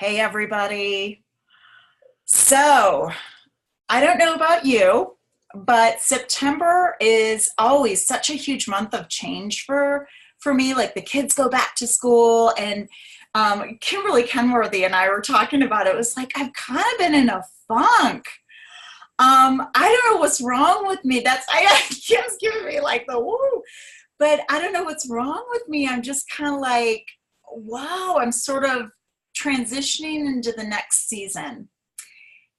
Hey, everybody. So, I don't know about you, but September is always such a huge month of change for me. Like the kids go back to school, and Kimberly Kenworthy and I were talking about it. It was like I've kind of been in a funk. I don't know what's wrong with me. Kim's giving me like the woo, but I don't know what's wrong with me. I'm just kind of like, wow, I'm sort of transitioning into the next season.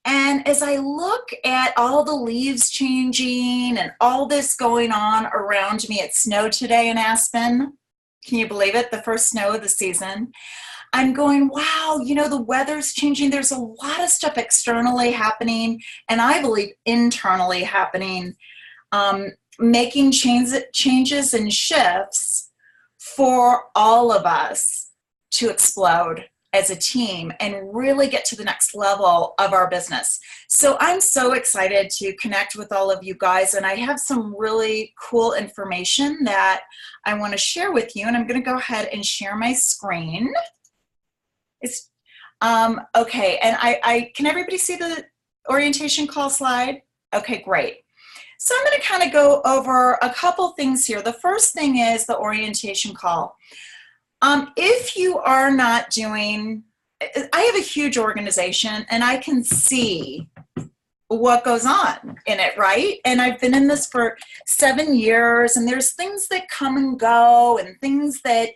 And as I look at all the leaves changing and all this going on around me, it snowed today in Aspen. Can you believe it? The first snow of the season. I'm going, wow, the weather's changing. There's a lot of stuff externally happening, and I believe internally happening, making changes and shifts for all of us to explode as a team and really get to the next level of our business. So I'm so excited to connect with all of you guys, and I have some really cool information that I want to share with you, and I'm going to go ahead and share my screen. It's okay, and I can everybody see the orientation call slide? Okay, great. So I'm going to kind of go over a couple things here. The first thing is the orientation call. If you are not doing, I have a huge organization and I can see what goes on in it, right? And I've been in this for 7 years, and there's things that come and go and things that,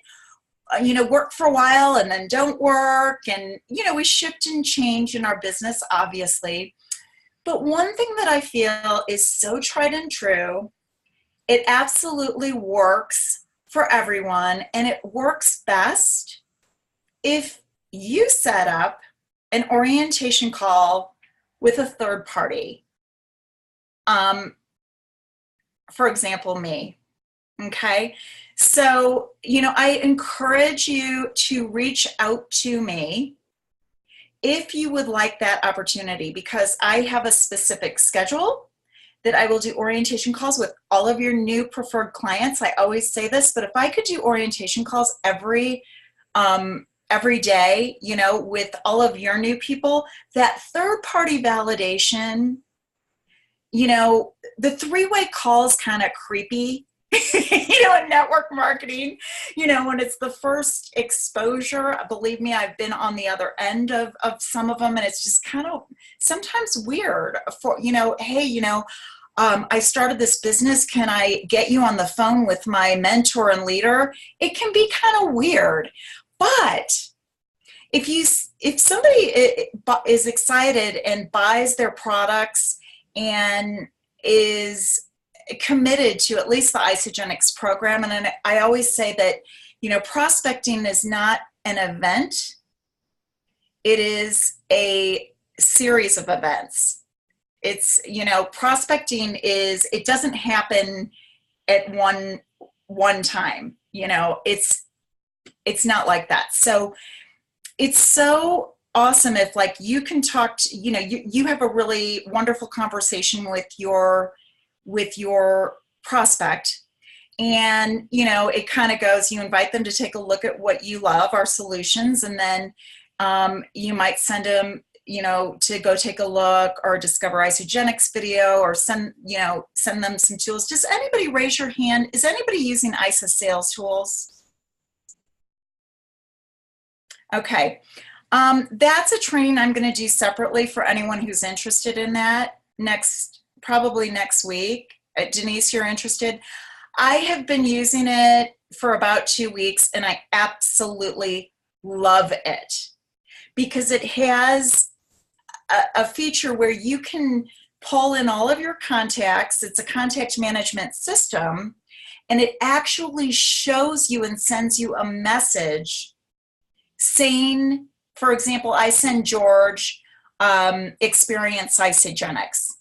work for a while and then don't work. And, we shift and change in our business, obviously. But one thing that I feel is so tried and true, it absolutely works for everyone, and it works best if you set up an orientation call with a third party. For example, me. Okay. So, I encourage you to reach out to me if you would like that opportunity, because I have a specific schedule that I will do orientation calls with all of your new preferred clients. I always say this, but if I could do orientation calls every day, with all of your new people, that third party validation, the three-way call is kind of creepy. In network marketing, when it's the first exposure, believe me, I've been on the other end of some of them, and it's just kind of sometimes weird for, hey, I started this business. Can I get you on the phone with my mentor and leader? It can be kind of weird. But if somebody is excited and buys their products and is committed to at least the Isagenix program, and I always say that, prospecting is not an event. It is a series of events. It's, prospecting it doesn't happen at one time. It's not like that. So it's so awesome if you can talk to, you have a really wonderful conversation with your prospect, and it kind of goes, you invite them to take a look at what you love, our solutions, and then you might send them to go take a look or discover Isagenix video, or send them some tools. Does anybody raise your hand? Is anybody using ISA sales tools? Okay. That's a training I'm going to do separately for anyone who's interested in that probably next week. Denise, you're interested? I have been using it for about 2 weeks, and I absolutely love it because it has a feature where you can pull in all of your contacts. It's a contact management system, and it actually shows you and sends you a message saying, for example, I send George Experience Isagenix.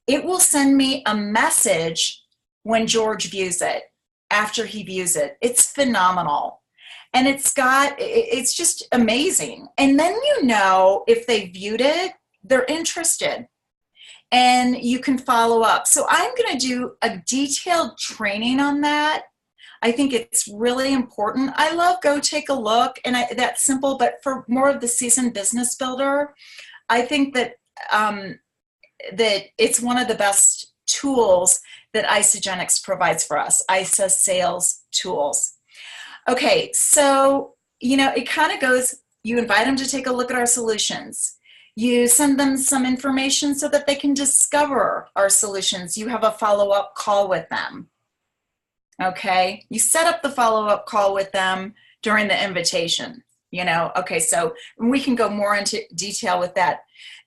It will send me a message when George views it, after he views it. It's phenomenal. And it's just amazing. And then if they viewed it, they're interested. And you can follow up. So I'm going to do a detailed training on that. I think it's really important. I love Go Take a Look, and that's simple, but for more of the seasoned business builder, I think that that it's one of the best tools that Isagenix provides for us, ISA sales tools. Okay, so, it kind of goes, you invite them to take a look at our solutions. You send them some information so that they can discover our solutions. You have a follow-up call with them. Okay, you set up the follow-up call with them during the invitation. Okay, so we can go more into detail with that.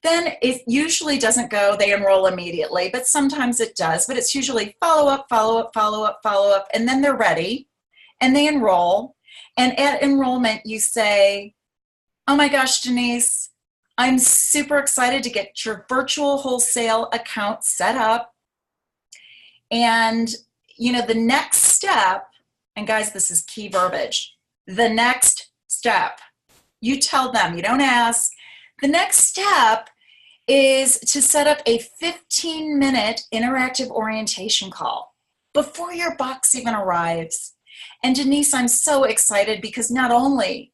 Then it usually doesn't go, they enroll immediately, but sometimes it does, but it's usually follow-up, follow-up, follow-up, follow-up, and then they're ready and they enroll. And at enrollment, you say, oh my gosh, Denise, I'm super excited to get your virtual wholesale account set up. And, the next step, and guys, this is key verbiage, the next step, you tell them, you don't ask. The next step is to set up a 15-minute interactive orientation call before your box even arrives. And Denise, I'm so excited because not only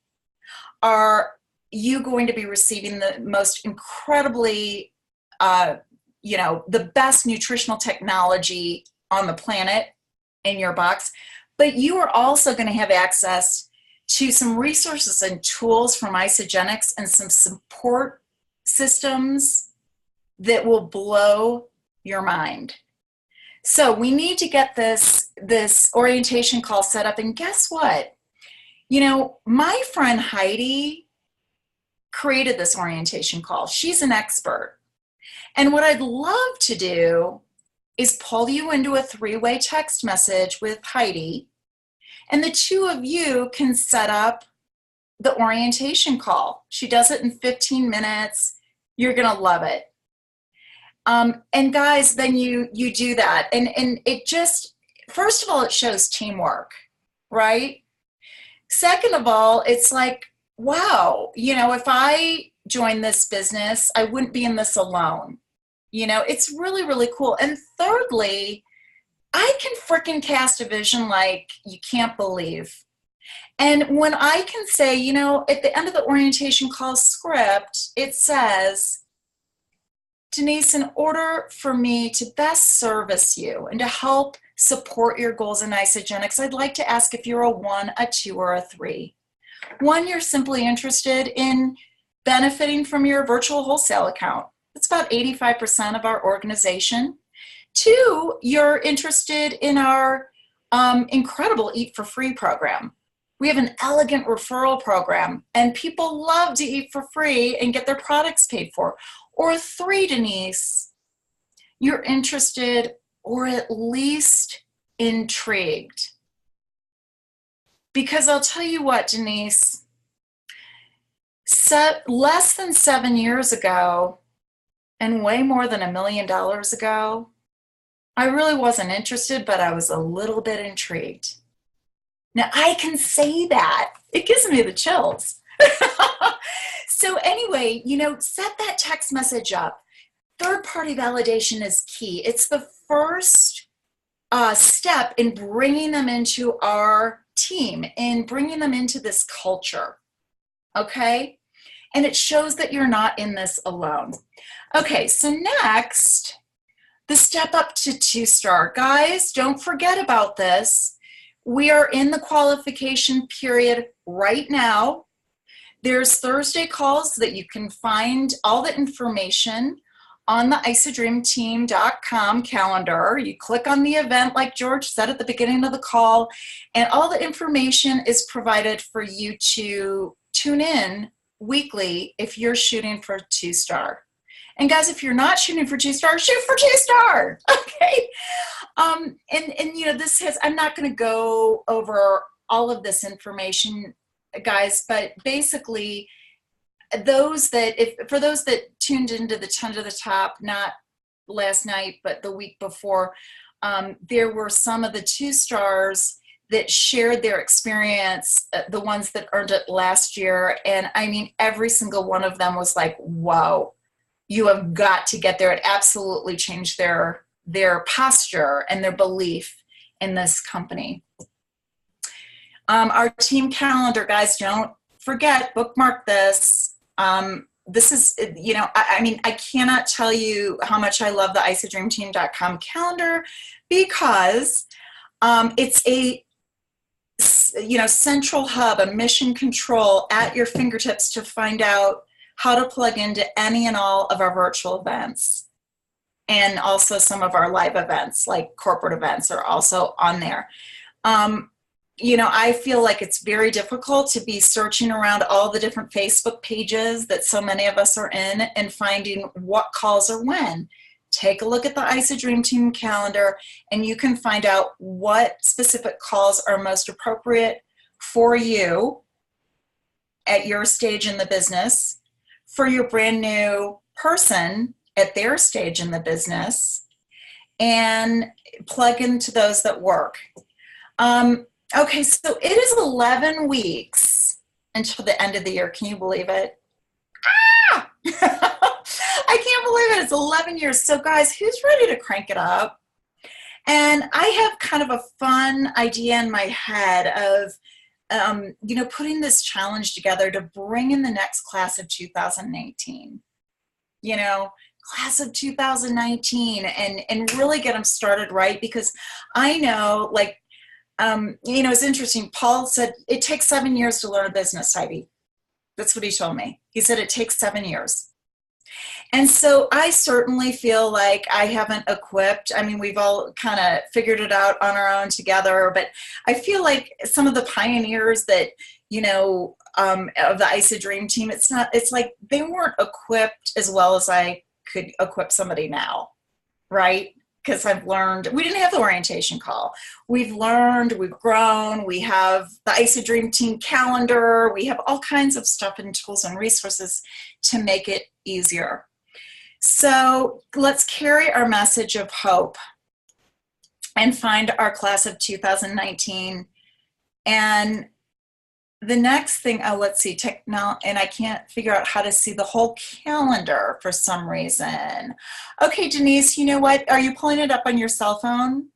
are you going to be receiving the most incredibly, the best nutritional technology on the planet in your box, but you are also going to have access to some resources and tools from Isagenix and some support systems that will blow your mind. So we need to get this orientation call set up. And guess what? My friend Heidi created this orientation call. She's an expert. And what I'd love to do is pull you into a 3-way text message with Heidi, and the two of you can set up the orientation call. She does it in 15 minutes. You're going to love it. And guys, then you do that. And it just, first of all, it shows teamwork, right? Second of all, it's like, wow, if I joined this business, I wouldn't be in this alone. It's really, really cool. And thirdly, I can freaking cast a vision like you can't believe. And when I can say, at the end of the orientation call script, it says, Denise, in order for me to best service you and to help support your goals in Isagenix, I'd like to ask if you're a 1, a 2, or a 3. 1, you're simply interested in benefiting from your virtual wholesale account. That's about 85% of our organization. 2, you're interested in our incredible Eat for Free program. We have an elegant referral program, and people love to eat for free and get their products paid for. Or 3, Denise, you're interested or at least intrigued. Because I'll tell you what, Denise, less than 7 years ago, and way more than $1 million ago, I really wasn't interested, but I was a little bit intrigued. Now, I can say that. It gives me the chills. So anyway, set that text message up. Third-party validation is key. It's the first step in bringing them into our team, in bringing them into this culture, okay? And it shows that you're not in this alone. Okay, so next, the step up to 2-star. Guys, don't forget about this. We are in the qualification period right now. There's Thursday calls that you can find all the information on the isadreamteam.com calendar. You click on the event like George said at the beginning of the call, and all the information is provided for you to tune in weekly if you're shooting for 2-star. And guys, if you're not shooting for 2-star, shoot for 2-star, okay? This has, I'm not gonna go over all of this information, guys, but basically for those that tuned into the 10 to the top, not last night, but the week before, there were some of the 2-stars that shared their experience, the ones that earned it last year. And I mean, every single one of them was like, whoa, you have got to get there. It absolutely changed their posture and their belief in this company. Our team calendar, guys, don't forget, bookmark this. This is, I mean, I cannot tell you how much I love the isodreamteam.com calendar, because it's a, central hub, a mission control at your fingertips to find out how to plug into any and all of our virtual events. And also some of our live events, like corporate events, are also on there. I feel like it's very difficult to be searching around all the different Facebook pages that so many of us are in and finding what calls are when. Take a look at the ISA Dream Team calendar, and you can find out what specific calls are most appropriate for you at your stage in the business, for your brand new person at their stage in the business, and plug into those that work. Okay, so it is 11 weeks until the end of the year. Can you believe it? Ah! I can't believe it. It's 11 years. So guys, who's ready to crank it up? And I have kind of a fun idea in my head of, putting this challenge together to bring in the next class of 2018. Class of 2019, and really get them started right, because I know, like, it's interesting. Paul said it takes 7 years to learn a business, Ivy. That's what he told me. He said it takes 7 years. And so I certainly feel like I haven't equipped. I mean, we've all kind of figured it out on our own together, but I feel like some of the pioneers that, of the ISA Dream Team, it's like they weren't equipped as well as I could equip somebody now, right? Because I've learned, we didn't have the orientation call. We've learned, we've grown, we have the ISA Dream Team calendar, we have all kinds of stuff and tools and resources to make it easier. So let's carry our message of hope and find our class of 2019. And the next thing, let's see, and I can't figure out how to see the whole calendar for some reason. Okay, Denise, you know what? Are you pulling it up on your cell phone?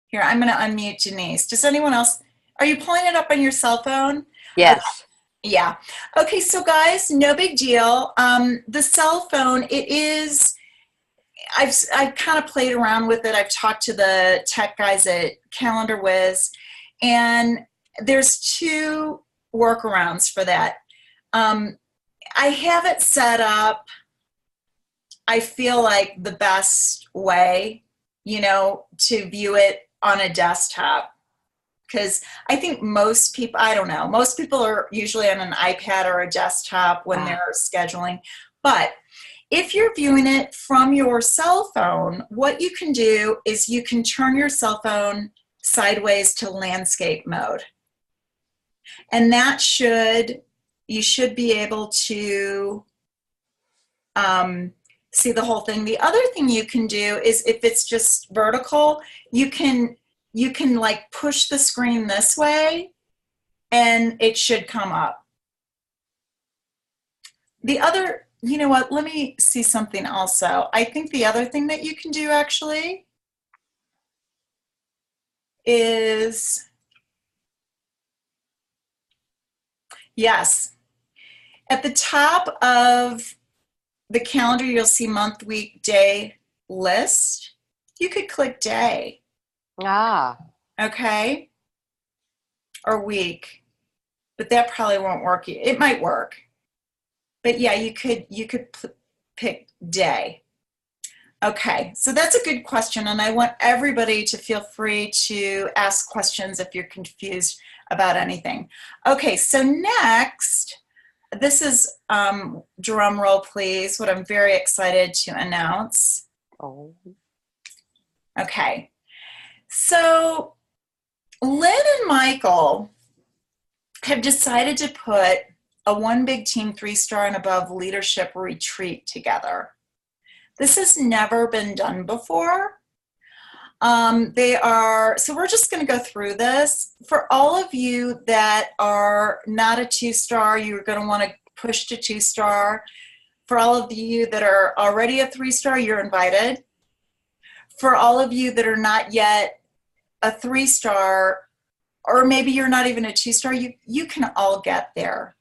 Here, I'm going to unmute Denise. Does anyone else? Are you pulling it up on your cell phone? Yes. Okay. Yeah. Okay, so guys, no big deal. The cell phone, it is, I've kind of played around with it. I've talked to the tech guys at Calendar Wiz, and there's 2 workarounds for that. I have it set up, I feel like the best way, to view it on a desktop. Because I think most people, I don't know, most people are usually on an iPad or a desktop when they're scheduling. But if you're viewing it from your cell phone, what you can do is you can turn your cell phone sideways to landscape mode. And that you should be able to see the whole thing. The other thing you can do is, if it's just vertical, you can like push the screen this way and it should come up. The other, you know what, let me see something also. I think the other thing that you can do actually is, yes, at the top of the calendar, you'll see month, week, day list. You could click day. Okay, or week, but that probably won't work. It might work, but yeah, you could pick day. Okay, so that's a good question, and I want everybody to feel free to ask questions if you're confused about anything. Okay, so next, this is, drum roll please, what I'm very excited to announce. Oh. Okay, so Lynn and Michael have decided to put a One Big Team 3-star and above leadership retreat together. This has never been done before. So we're just going to go through this. For all of you that are not a 2-star, you're going to want to push to 2-star. For all of you that are already a 3-star, you're invited. For all of you that are not yet a 3-star, or maybe you're not even a 2-star, you can all get there.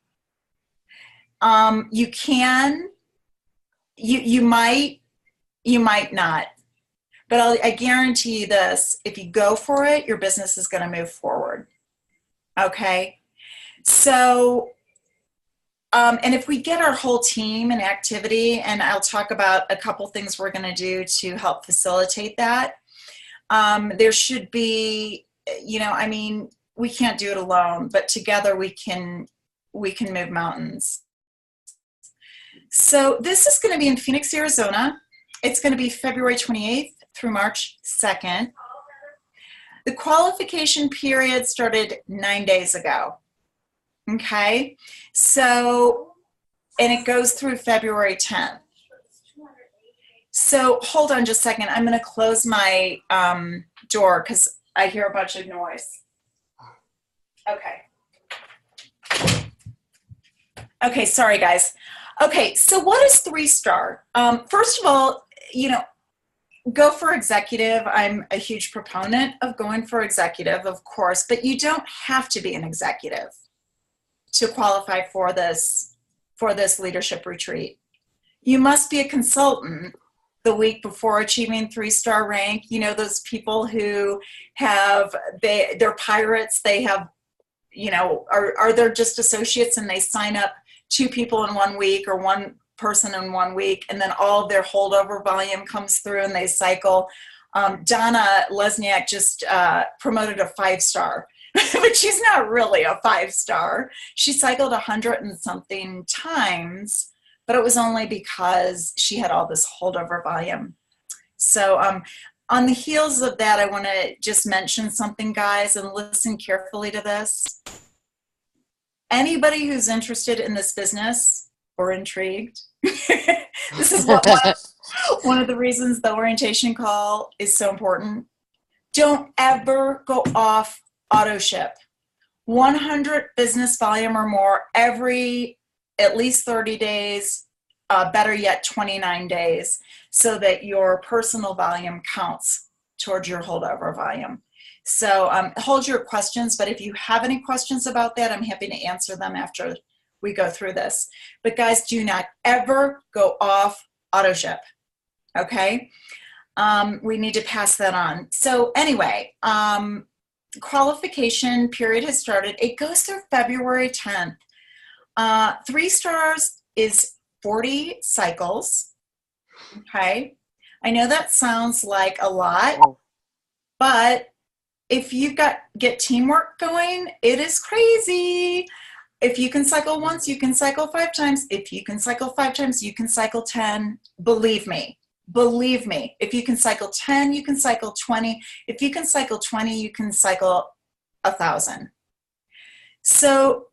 You can, you might not, but I guarantee you this, if you go for it, your business is going to move forward. Okay. So, and if we get our whole team and activity, and I'll talk about a couple things we're going to do to help facilitate that. There should be, I mean, we can't do it alone, but together we can move mountains. So this is going to be in Phoenix, Arizona. It's going to be February 28th through March 2nd. The qualification period started 9 days ago. Okay, so, and it goes through February 10th. So hold on just a second. I'm going to close my door because I hear a bunch of noise. Okay. Okay, sorry guys. Okay, so what is 3-star? First of all, go for executive. I'm a huge proponent of going for executive, of course, but you don't have to be an executive to qualify for this leadership retreat. You must be a consultant the week before achieving 3-star rank. Those people who have, they're pirates, they have, are they're just associates and they sign up 2 people in 1 week or 1 person in 1 week, and then all of their holdover volume comes through and they cycle. Donna Lesniak just promoted a 5-star, but she's not really a 5-star. She cycled 100 and something times, but it was only because she had all this holdover volume. So on the heels of that, I want to just mention something, guys, and listen carefully to this. Anybody who's interested in this business or intrigued, this is what one of the reasons the orientation call is so important. Don't ever go off auto ship. 100 business volume or more every at least 30 days, better yet 29 days, so that your personal volume counts towards your holdover volume. So hold your questions, but if you have any questions about that, I'm happy to answer them after we go through this. But guys, do not ever go off auto ship, okay? We need to pass that on. So anyway, qualification period has started. It goes through February 10th. 3 stars is 40 cycles, okay? I know that sounds like a lot, but if you get teamwork going, it is crazy. If you can cycle once, you can cycle 5 times. If you can cycle 5 times, you can cycle 10. Believe me. Believe me. If you can cycle 10, you can cycle 20. If you can cycle 20, you can cycle 1,000. So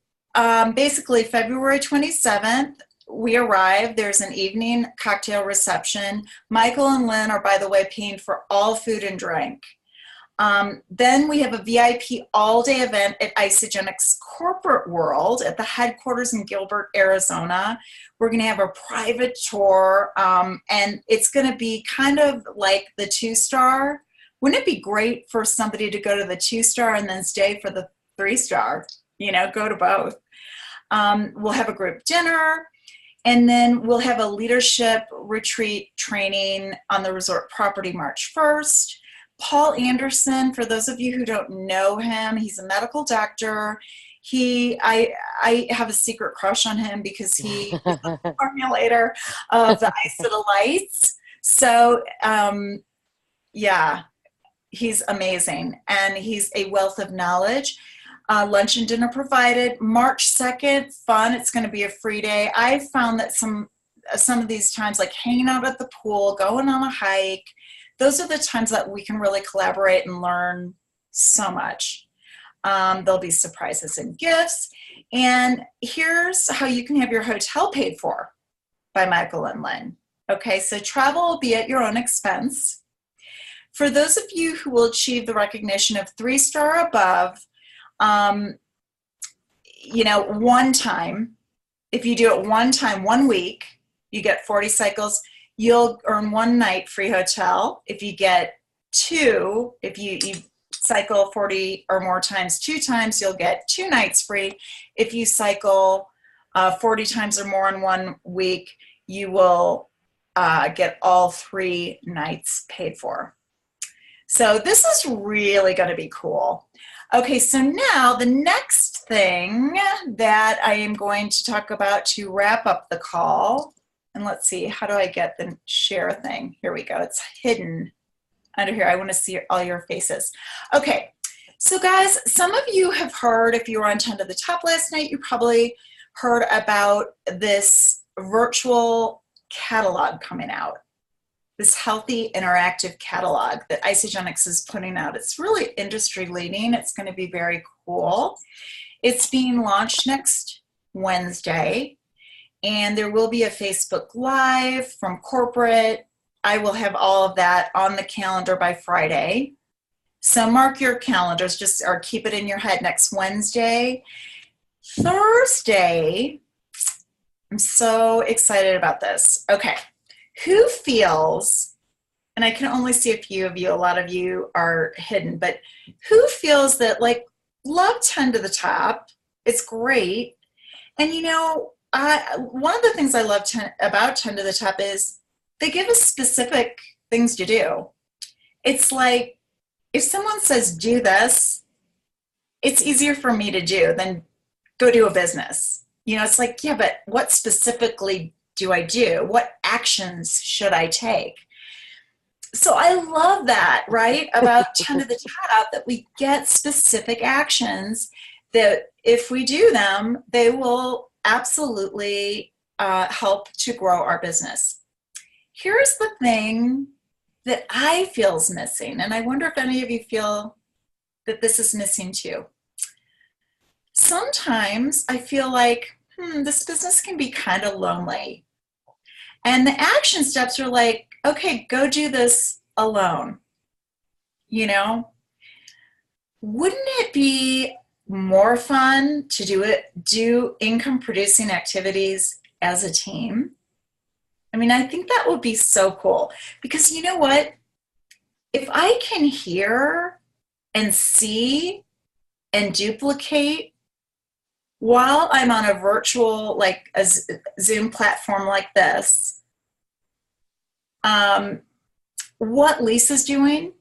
basically, February 27th, we arrive. There's an evening cocktail reception. Michael and Lynn are, by the way, paying for all food and drink. Then we have a VIP all-day event at Isagenix Corporate World at the headquarters in Gilbert, Arizona. We're going to have a private tour, and it's going to be kind of like the 2-star. Wouldn't it be great for somebody to go to the 2-star and then stay for the 3-star? Go to both. We'll have a group dinner, and then we'll have a leadership retreat training on the resort property March 1st. Paul Anderson, for those of you who don't know him, he's a medical doctor. I have a secret crush on him because he is the formulator of the Isodelites. So, yeah, he's amazing, and he's a wealth of knowledge. Lunch and dinner provided. March 2nd, fun. It's going to be a free day. I've found that some of these times, like hanging out at the pool, going on a hike, those are the times that we can really collaborate and learn so much. There'll be surprises and gifts. And here's how you can have your hotel paid for by Michael and Lynn. Okay, so travel will be at your own expense. For those of you who will achieve the recognition of 3-star above, one time, if you do it one time, 1 week, you get 40 cycles. You'll earn 1 night free hotel. If you get 2, if you cycle 40 or more times 2 times, you'll get 2 nights free. If you cycle 40 times or more in 1 week, you will get all 3 nights paid for. So this is really going to be cool. Okay, so now the next thing that I am going to talk about to wrap up the call, and let's see, how do I get the share thing? Here we go. It's hidden under here. I want to see all your faces. Okay, so guys, some of you have heard, if you were on 10 to the Top last night, you probably heard about this virtual catalog coming out. This healthy interactive catalog that Isagenix is putting out. It's really industry leading. It's going to be very cool. It's being launched next Wednesday, and there will be a Facebook Live from corporate. I will have all of that on the calendar by Friday. So mark your calendars, or keep it in your head. Next Wednesday. Thursday, I'm so excited about this. Okay. Who feels, and I can only see a few of you, a lot of you are hidden, but who feels that, like, love 10 to the Top, it's great. And you know, one of the things I love about 10 to the Top is they give us specific things to do. It's like, if someone says do this, it's easier for me to do than go do a business. You know, it's like, yeah, but what specifically do I do? What actions should I take? So I love that, right? About 10 to the Top, that we get specific actions that if we do them, they will absolutely help to grow our business. Here's the thing that I feel is missing, and I wonder if any of you feel that this is missing too. Sometimes I feel like, this business can be kind of lonely. And the action steps are like, okay, go do this alone. You know, wouldn't it be more fun to do income producing activities as a team? I mean, I think that would be so cool, because you know what? If I can hear and see and duplicate while I'm on a virtual, like a Zoom platform like this, what Lisa's doing,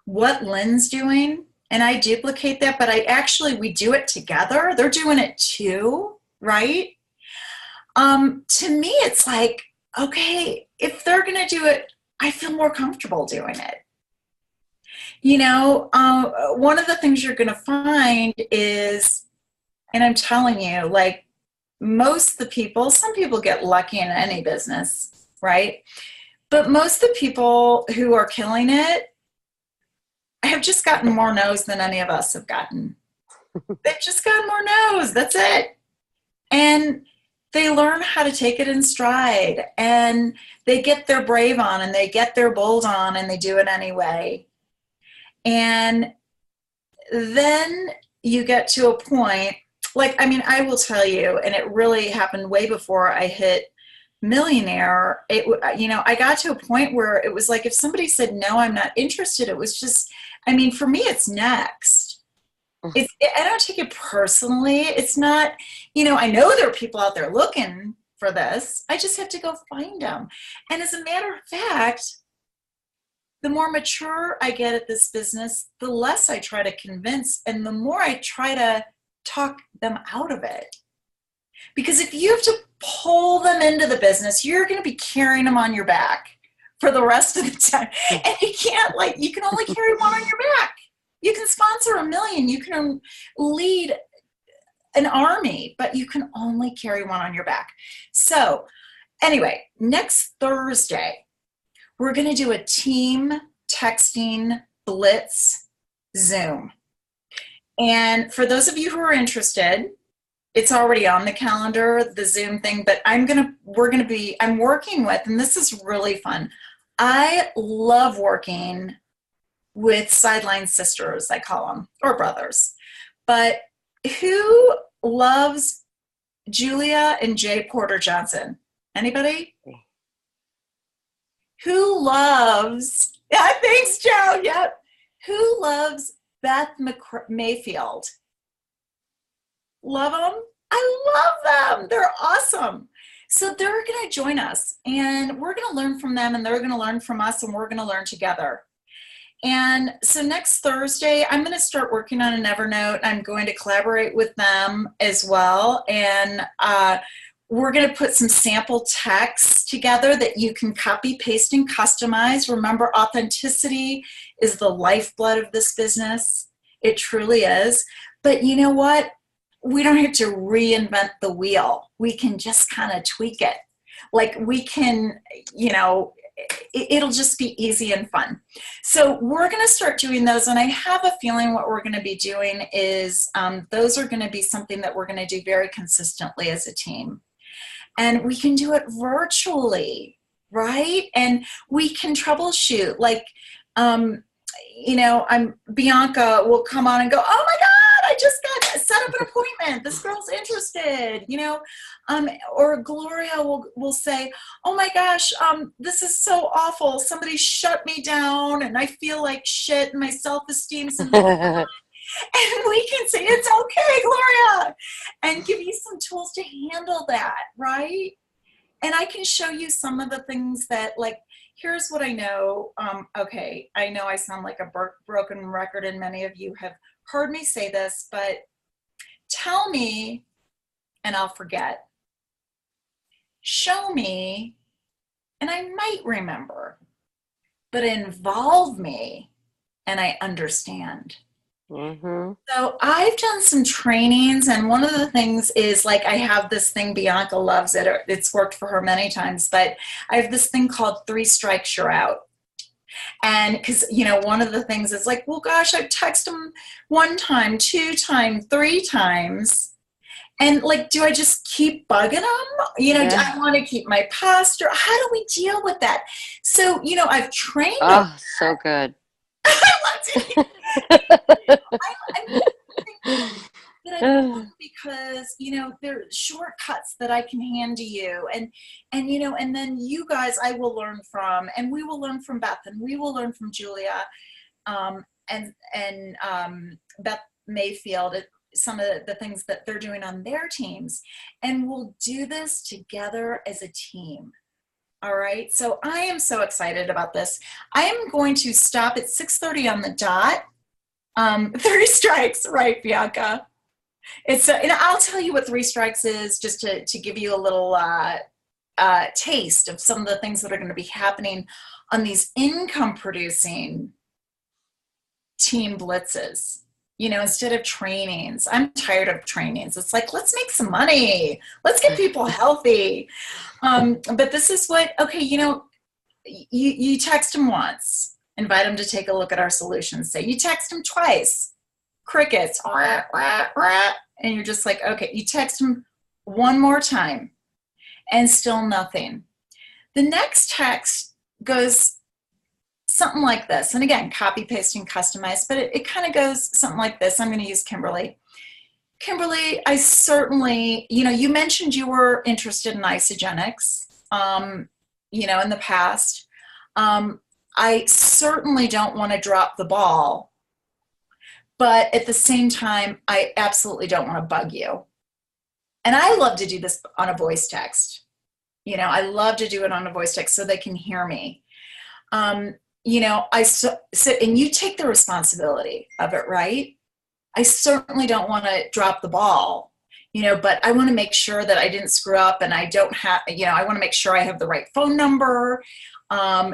what Lynn's doing, and I duplicate that, but we do it together. They're doing it too, right? To me, it's like, okay, if they're going to do it, I feel more comfortable doing it. You know, one of the things you're going to find is, and I'm telling you, like, most of the people, some people get lucky in any business, right? But most of the people who are killing it have just gotten more no's than any of us have gotten. They've just gotten more no's. That's it. And they learn how to take it in stride, and they get their brave on, and they get their bold on, and they do it anyway. And then you get to a point, like, I mean, I will tell you, and it really happened way before I hit millionaire. You know, I got to a point where it was like, if somebody said, no, I'm not interested, it was just, I mean, for me, it's next. I don't take it personally. It's not, you know, I know there are people out there looking for this. I just have to go find them. And as a matter of fact, the more mature I get at this business, the less I try to convince, and the more I try to talk them out of it. Because if you have to pull them into the business, you're going to be carrying them on your back for the rest of the time. And you can't, like, you can only carry one on your back. You can sponsor 1 million. You can lead an army, but you can only carry one on your back. So anyway, next Thursday, we're going to do a team texting blitz Zoom. And for those of you who are interested, it's already on the calendar, the Zoom thing, but I'm working with, and this is really fun. I love working with sideline sisters, I call them, or brothers. But who loves Julia and Jay Porter Johnson? Anybody? Who loves, yeah, thanks, Joe, yep. Who loves Beth Mayfield. Love them. I love them. They're awesome. So they're going to join us, and we're going to learn from them, and they're going to learn from us, and we're going to learn together. And so next Thursday, I'm going to start working on an Evernote. I'm going to collaborate with them as well. And we're going to put some sample texts together that you can copy, paste, and customize. Remember, authenticity is the lifeblood of this business. It truly is. But you know what? We don't have to reinvent the wheel. We can just kind of tweak it. Like we can, you know, it'll just be easy and fun. So we're going to start doing those. And I have a feeling what we're going to be doing is those are going to be something that we're going to do very consistently as a team. And we can do it virtually, right? And we can troubleshoot. Like, you know, Bianca will come on and go, oh my God, I just got set up an appointment. This girl's interested, you know, or Gloria will say, oh my gosh, this is so awful. Somebody shut me down and I feel like shit and my self-esteem's in the and we can say, it's okay, Gloria, and give you some tools to handle that, right? And I can show you some of the things that, like, here's what I know. Okay, I know I sound like a broken record, and many of you have heard me say this, but tell me and I'll forget. Show me and I might remember, but involve me and I understand. Mm-hmm. So I've done some trainings, and one of the things is, like, I have this thing, Bianca loves it, or it's worked for her many times, but I have this thing called 3 strikes, you're out. And because, you know, one of the things is like, well, gosh, I've texted them 1 time, 2 times, 3 times. And like, do I just keep bugging them? You know, Yeah. I want to keep my posture. How do we deal with that? So, you know, I've trained them. Oh, so good. I love to that I love because, you know, there are shortcuts that I can hand to you, and you know, and then you guys I will learn from, and we will learn from Beth, and we will learn from Julia, and Beth Mayfield, some of the things that they're doing on their teams, and we'll do this together as a team. All right, so I am so excited about this. I am going to stop at 6:30 on the dot. 3 strikes, right, Bianca? It's and I'll tell you what 3 strikes is, just to give you a little taste of some of the things that are going to be happening on these income producing team blitzes. You know, instead of trainings, I'm tired of trainings. It's like, let's make some money. Let's get people healthy. But this is what, okay, you know, you text them once, invite them to take a look at our solutions. Say you text them twice, crickets, and you're just like, okay, you text them 1 more time and still nothing. The next text goes something like this. And again, copy, paste, and customize, but it kind of goes something like this. I'm going to use Kimberly. Kimberly, I certainly, you know, you mentioned you were interested in Isagenix, you know, in the past. I certainly don't want to drop the ball, but at the same time, I absolutely don't want to bug you. And I love to do this on a voice text. You know, I love to do it on a voice text so they can hear me. You know, I sit and you take the responsibility of it, right? I certainly don't want to drop the ball, you know, but I want to make sure that I didn't screw up, and I don't have, you know, I want to make sure I have the right phone number.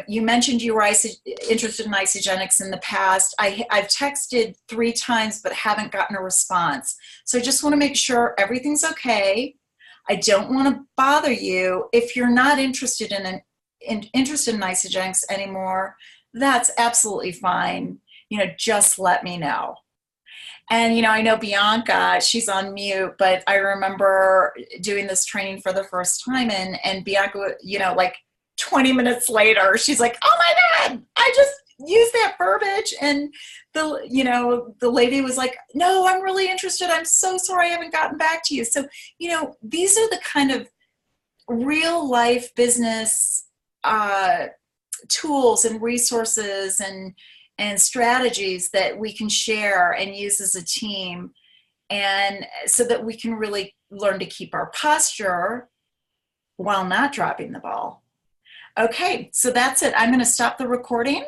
You mentioned you were interested in Isagenix in the past. I've texted 3 times but haven't gotten a response. So I just want to make sure everything's okay. I don't want to bother you. If you're not interested in Isagenix anymore, that's absolutely fine. You know, just let me know. And, you know, I know Bianca, she's on mute, but I remember doing this training for the first time, and Bianca, you know, like 20 minutes later, she's like, oh my God, I just used that verbiage. And the lady was like, no, I'm really interested. I'm so sorry I haven't gotten back to you. So, you know, these are the kind of real life business tools and resources and strategies that we can share and use as a team, and so that we can really learn to keep our posture while not dropping the ball. Okay, so that's it. I'm going to stop the recording.